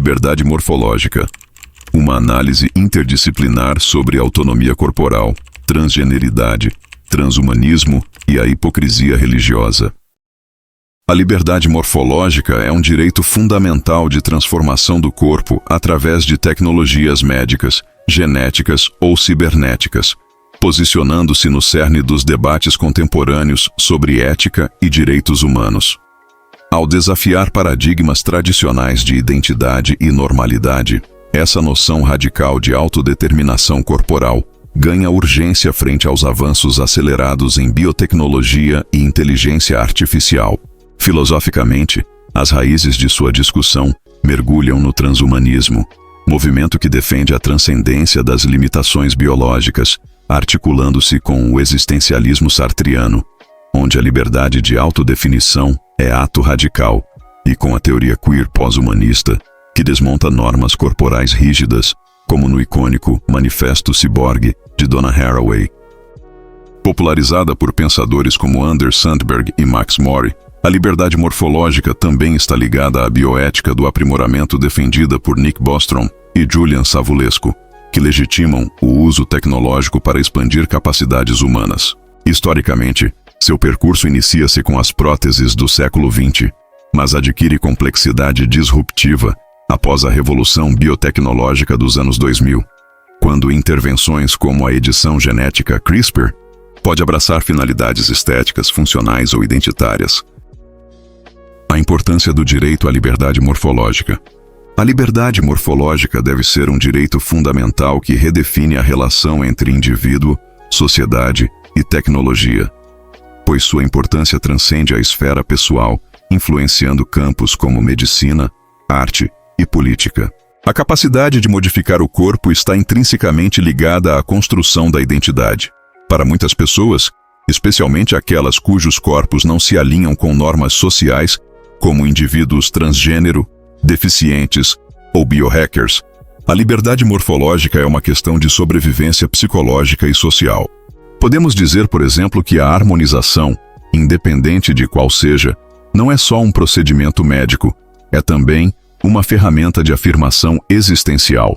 liberdade morfológica, uma análise interdisciplinar sobre autonomia corporal, transgeneridade, transhumanismo e a hipocrisia religiosa. A liberdade morfológica é um direito fundamental de transformação do corpo através de tecnologias médicas, genéticas ou cibernéticas, posicionando-se no cerne dos debates contemporâneos sobre ética e direitos humanos. Ao desafiar paradigmas tradicionais de identidade e normalidade, essa noção radical de autodeterminação corporal ganha urgência frente aos avanços acelerados em biotecnologia e inteligência artificial. Filosoficamente, as raízes de sua discussão mergulham no transhumanismo, movimento que defende a transcendência das limitações biológicas, articulando-se com o existencialismo sartriano, onde a liberdade de autodefinição é ato radical, e com a teoria queer pós-humanista, que desmonta normas corporais rígidas, como no icônico Manifesto Ciborgue, de Donna Haraway. Popularizada por pensadores como Anders Sandberg e Max Mori, a liberdade morfológica também está ligada à bioética do aprimoramento defendida por Nick Bostrom e Julian Savulescu, que legitimam o uso tecnológico para expandir capacidades humanas. Historicamente, seu percurso inicia-se com as próteses do século XX, mas adquire complexidade disruptiva após a revolução biotecnológica dos anos 2000, quando intervenções como a edição genética CRISPR pode abraçar finalidades estéticas, funcionais ou identitárias. A importância do direito à liberdade morfológica. A liberdade morfológica deve ser um direito fundamental que redefine a relação entre indivíduo, sociedade e tecnologia, pois sua importância transcende a esfera pessoal, influenciando campos como medicina, arte e política. A capacidade de modificar o corpo está intrinsecamente ligada à construção da identidade. Para muitas pessoas, especialmente aquelas cujos corpos não se alinham com normas sociais, como indivíduos transgênero, deficientes ou biohackers, a liberdade morfológica é uma questão de sobrevivência psicológica e social. Podemos dizer, por exemplo, que a harmonização, independente de qual seja, não é só um procedimento médico, é também uma ferramenta de afirmação existencial.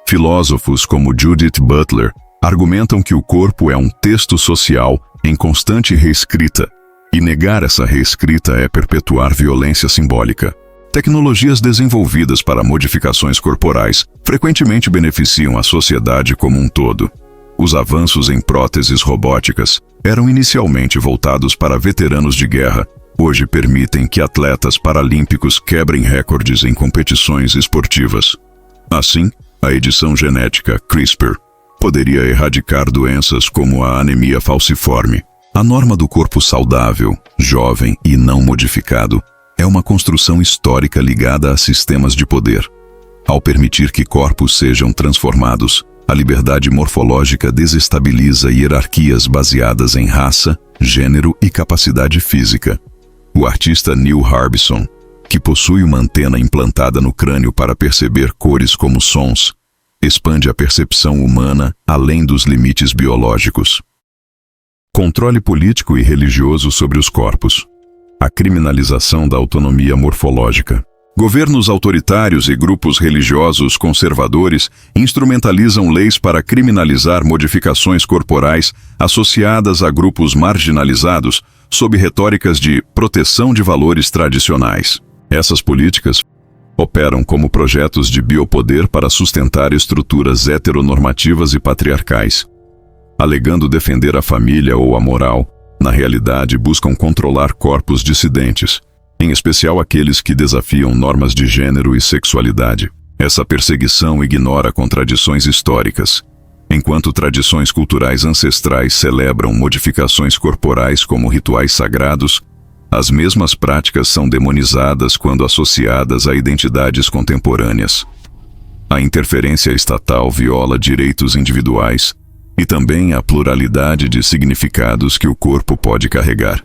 Filósofos como Judith Butler argumentam que o corpo é um texto social em constante reescrita, e negar essa reescrita é perpetuar violência simbólica. Tecnologias desenvolvidas para modificações corporais frequentemente beneficiam a sociedade como um todo. Os avanços em próteses robóticas eram inicialmente voltados para veteranos de guerra, hoje permitem que atletas paralímpicos quebrem recordes em competições esportivas. Assim, a edição genética CRISPR poderia erradicar doenças como a anemia falciforme. A norma do corpo saudável, jovem e não modificado é uma construção histórica ligada a sistemas de poder. Ao permitir que corpos sejam transformados, a liberdade morfológica desestabiliza hierarquias baseadas em raça, gênero e capacidade física. O artista Neil Harbisson, que possui uma antena implantada no crânio para perceber cores como sons, expande a percepção humana além dos limites biológicos. Controle político e religioso sobre os corpos. A criminalização da autonomia morfológica. Governos autoritários e grupos religiosos conservadores instrumentalizam leis para criminalizar modificações corporais associadas a grupos marginalizados sob retóricas de proteção de valores tradicionais. Essas políticas operam como projetos de biopoder para sustentar estruturas heteronormativas e patriarcais. Alegando defender a família ou a moral, na realidade buscam controlar corpos dissidentes, em especial aqueles que desafiam normas de gênero e sexualidade. Essa perseguição ignora contradições históricas. Enquanto tradições culturais ancestrais celebram modificações corporais como rituais sagrados, as mesmas práticas são demonizadas quando associadas a identidades contemporâneas. A interferência estatal viola direitos individuais e também a pluralidade de significados que o corpo pode carregar.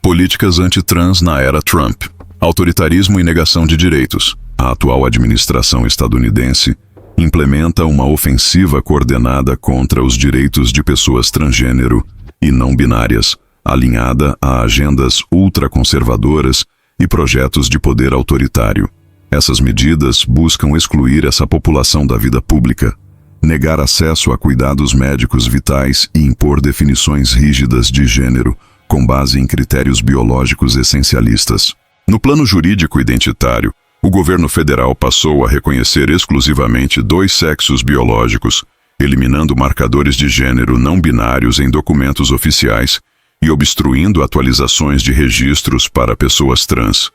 Políticas anti-trans na era Trump. Autoritarismo e negação de direitos. A atual administração estadunidense implementa uma ofensiva coordenada contra os direitos de pessoas transgênero e não binárias, alinhada a agendas ultraconservadoras e projetos de poder autoritário. Essas medidas buscam excluir essa população da vida pública, negar acesso a cuidados médicos vitais e impor definições rígidas de gênero com base em critérios biológicos essencialistas. No plano jurídico identitário, o governo federal passou a reconhecer exclusivamente 2 sexos biológicos, eliminando marcadores de gênero não binários em documentos oficiais e obstruindo atualizações de registros para pessoas trans.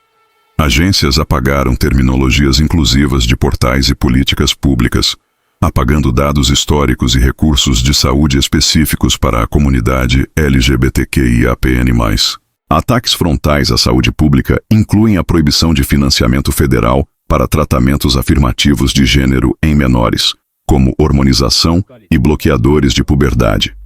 Agências apagaram terminologias inclusivas de portais e políticas públicas, apagando dados históricos e recursos de saúde específicos para a comunidade LGBTQIAPN+. Ataques frontais à saúde pública incluem a proibição de financiamento federal para tratamentos afirmativos de gênero em menores, como hormonização e bloqueadores de puberdade,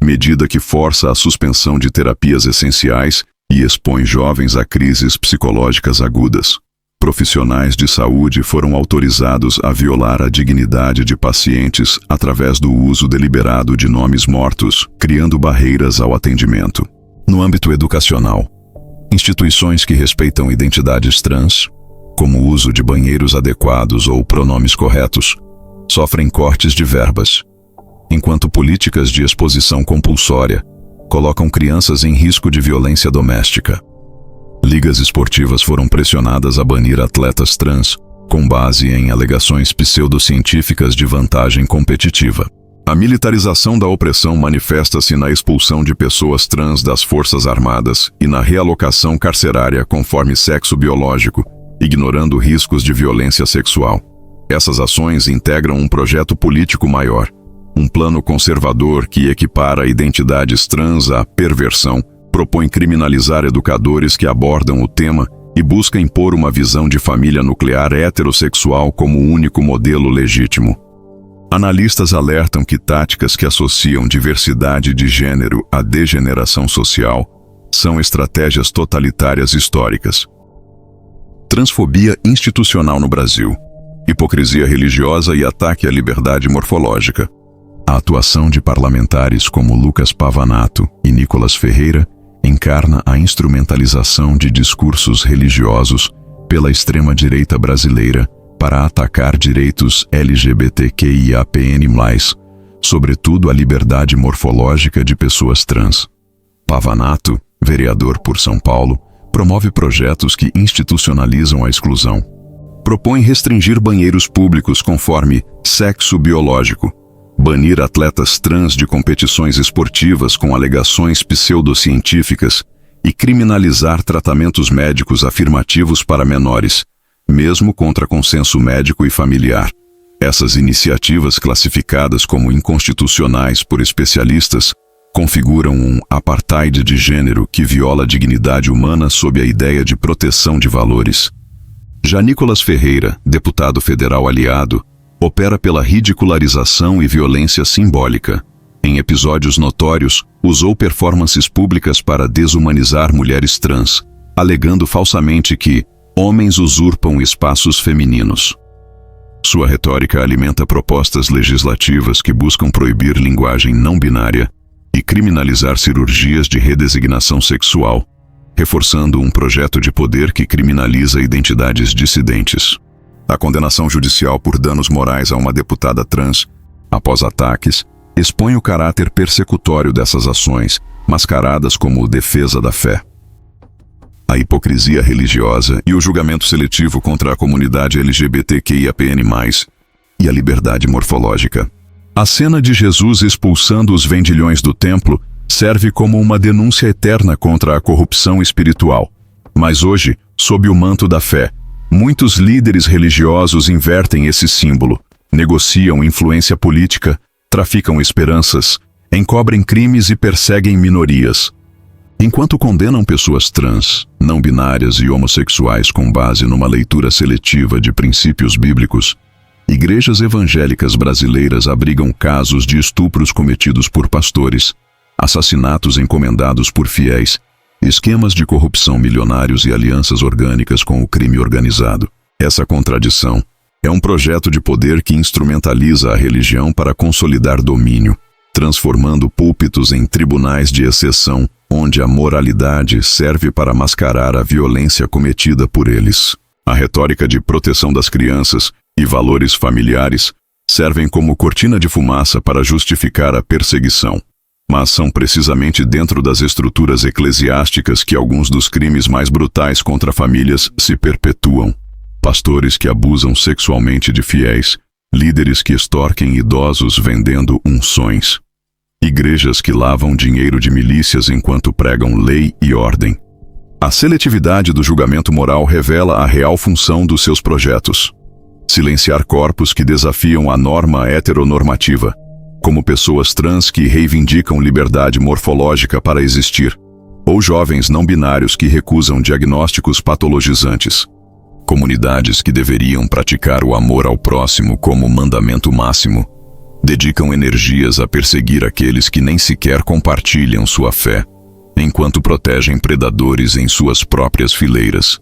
medida que força a suspensão de terapias essenciais e expõe jovens a crises psicológicas agudas. Profissionais de saúde foram autorizados a violar a dignidade de pacientes através do uso deliberado de nomes mortos, criando barreiras ao atendimento. No âmbito educacional, instituições que respeitam identidades trans, como o uso de banheiros adequados ou pronomes corretos, sofrem cortes de verbas, enquanto políticas de exposição compulsória colocam crianças em risco de violência doméstica. Ligas esportivas foram pressionadas a banir atletas trans, com base em alegações pseudocientíficas de vantagem competitiva. A militarização da opressão manifesta-se na expulsão de pessoas trans das Forças Armadas e na realocação carcerária conforme sexo biológico, ignorando riscos de violência sexual. Essas ações integram um projeto político maior, um plano conservador que equipara identidades trans à perversão, propõe criminalizar educadores que abordam o tema e busca impor uma visão de família nuclear heterossexual como o único modelo legítimo. Analistas alertam que táticas que associam diversidade de gênero à degeneração social são estratégias totalitárias históricas. Transfobia institucional no Brasil, hipocrisia religiosa e ataque à liberdade morfológica. A atuação de parlamentares como Lucas Pavanato e Nicolas Ferreira encarna a instrumentalização de discursos religiosos pela extrema-direita brasileira para atacar direitos LGBTQIAPN+, sobretudo a liberdade morfológica de pessoas trans. Pavanato, vereador por São Paulo, promove projetos que institucionalizam a exclusão. Propõe restringir banheiros públicos conforme sexo biológico, banir atletas trans de competições esportivas com alegações pseudocientíficas e criminalizar tratamentos médicos afirmativos para menores, mesmo contra consenso médico e familiar. Essas iniciativas, classificadas como inconstitucionais por especialistas, configuram um apartheid de gênero que viola a dignidade humana sob a ideia de proteção de valores. Já Nicolas Ferreira, deputado federal aliado, opera pela ridicularização e violência simbólica. Em episódios notórios, usou performances públicas para desumanizar mulheres trans, alegando falsamente que homens usurpam espaços femininos. Sua retórica alimenta propostas legislativas que buscam proibir linguagem não binária e criminalizar cirurgias de redesignação sexual, reforçando um projeto de poder que criminaliza identidades dissidentes. A condenação judicial por danos morais a uma deputada trans, após ataques, expõe o caráter persecutório dessas ações, mascaradas como defesa da fé. A hipocrisia religiosa e o julgamento seletivo contra a comunidade LGBTQIAPN+, e a liberdade morfológica. A cena de Jesus expulsando os vendilhões do templo serve como uma denúncia eterna contra a corrupção espiritual. Mas hoje, sob o manto da fé, muitos líderes religiosos invertem esse símbolo, negociam influência política, traficam esperanças, encobrem crimes e perseguem minorias. Enquanto condenam pessoas trans, não binárias e homossexuais com base numa leitura seletiva de princípios bíblicos, igrejas evangélicas brasileiras abrigam casos de estupros cometidos por pastores, assassinatos encomendados por fiéis, esquemas de corrupção milionários e alianças orgânicas com o crime organizado. Essa contradição é um projeto de poder que instrumentaliza a religião para consolidar domínio, transformando púlpitos em tribunais de exceção, onde a moralidade serve para mascarar a violência cometida por eles. A retórica de proteção das crianças e valores familiares servem como cortina de fumaça para justificar a perseguição. Mas são precisamente dentro das estruturas eclesiásticas que alguns dos crimes mais brutais contra famílias se perpetuam. Pastores que abusam sexualmente de fiéis, líderes que extorquem idosos vendendo unções, igrejas que lavam dinheiro de milícias enquanto pregam lei e ordem. A seletividade do julgamento moral revela a real função dos seus projetos: silenciar corpos que desafiam a norma heteronormativa, como pessoas trans que reivindicam liberdade morfológica para existir, ou jovens não binários que recusam diagnósticos patologizantes. Comunidades que deveriam praticar o amor ao próximo como mandamento máximo, dedicam energias a perseguir aqueles que nem sequer compartilham sua fé, enquanto protegem predadores em suas próprias fileiras.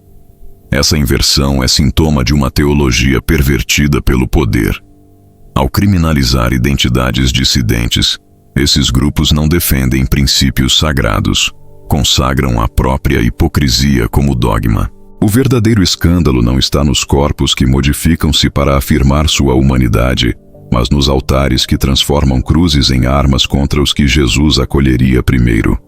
Essa inversão é sintoma de uma teologia pervertida pelo poder. Ao criminalizar identidades dissidentes, esses grupos não defendem princípios sagrados, consagram a própria hipocrisia como dogma. O verdadeiro escândalo não está nos corpos que modificam-se para afirmar sua humanidade, mas nos altares que transformam cruzes em armas contra os que Jesus acolheria primeiro.